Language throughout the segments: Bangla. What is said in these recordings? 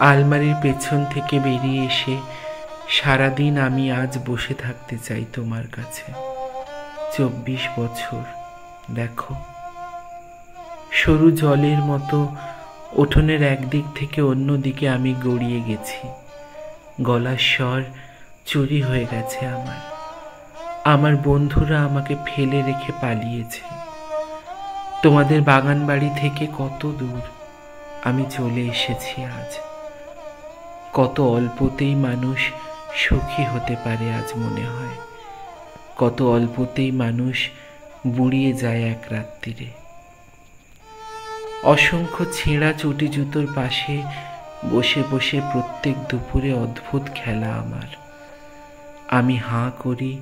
আলমারির পেছন থেকে বেরিয়ে এসে সারাদিন আমি আজ বসে থাকতে চাই তোমার কাছে। 24 বছর, দেখো, সরু জলের মতো উঠোনের একদিক থেকে অন্য দিকে আমি গড়িয়ে গেছি। গলার স্বর চুরি হয়ে গেছে আমার। আমার বন্ধুরা আমাকে ফেলে রেখে পালিয়েছে। তোমাদের বাগান বাড়ি থেকে কত দূর আমি চলে এসেছি আজ। কত অল্পতেই মানুষ সুখী হতে পারে আজ মনে হয়। কত অল্পতেই মানুষ বুড়িয়ে যায় এক রাত্রিরে। অসংখ্য ছেঁড়া চটি জুতোর পাশে বসে বসে প্রত্যেক দুপুরে অদ্ভুত খেলা আমার। আমি হাঁ করি,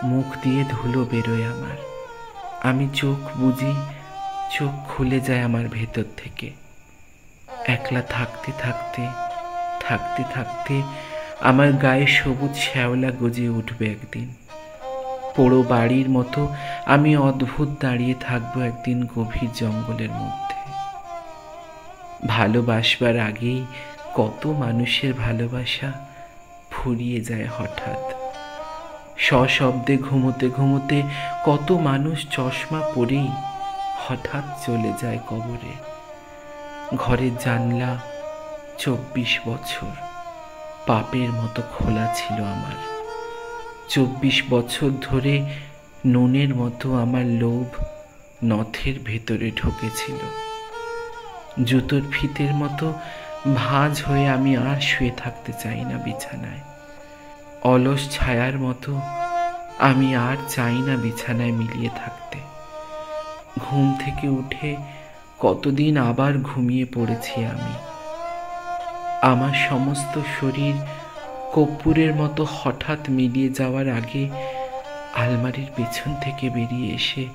মুখ দিয়ে ধুলো বেরোয় আমার। আমি চোখ বুজি, চোখ খুলে যায় আমার ভেতর থেকে। একলা থাকতে থাকতে থাকতে থাকতে আমার গায়ে সবুজ শ্যাওলা গজে উঠবে একদিন। পোড়ো বাড়ির মতো আমি অদ্ভুত দাঁড়িয়ে থাকবো একদিন গভীর জঙ্গলের মধ্যে। ভালোবাসবার আগেই কত মানুষের ভালোবাসা ফুরিয়ে যায় হঠাৎ। সশব্দে ঘুমোতে ঘুমোতে কত মানুষ চশমা পরেই হঠাৎ চলে যায় কবরে। ঘরের জানলা 24 বছর পাপের মতো খোলা ছিল আমার। 24 বছর ধরে নুনের মতো আমার লোভ নথের ভেতরে ঢুকেছিল। জুতোর ফিতের মতো ভাঁজ হয়ে আমি আর শুয়ে থাকতে চাই না বিছানায়। অলস ছায়ার মতো আমি আর চাই না বিছানায় মিলিয়ে থাকতে। ঘুম থেকে উঠে কতদিন আবার ঘুমিয়ে পড়েছি আমি। আমার সমস্ত শরীর কর্পূরের মতো হঠাৎ মিলিয়ে যাওয়ার আগে আলমারির পেছন থেকে বেরিয়ে এসে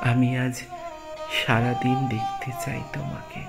আমি আজ সারাদিন দেখতে চাই তোমাকে।